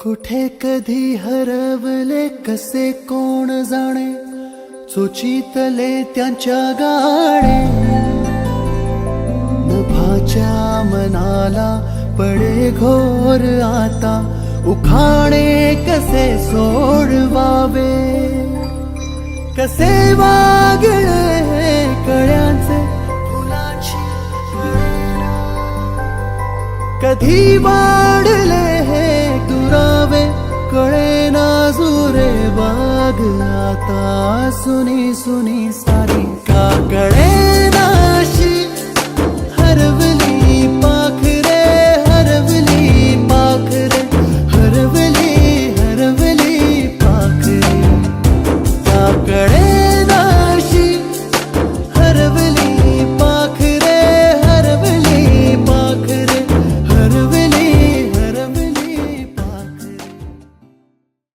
कुठे कधी हरवले कसे कोण जाणे, चोचीतले त्यांच्या गाणे. नभाच्या मनाला पडे घोर आता, उखाणे कसे सोडवावे. कसे वागले कळ्यांचे फुलाची कळेना, कधी वाढले हे दुरावे कळेना जुरे बाग. आता सुनी सुनी सारी का कळे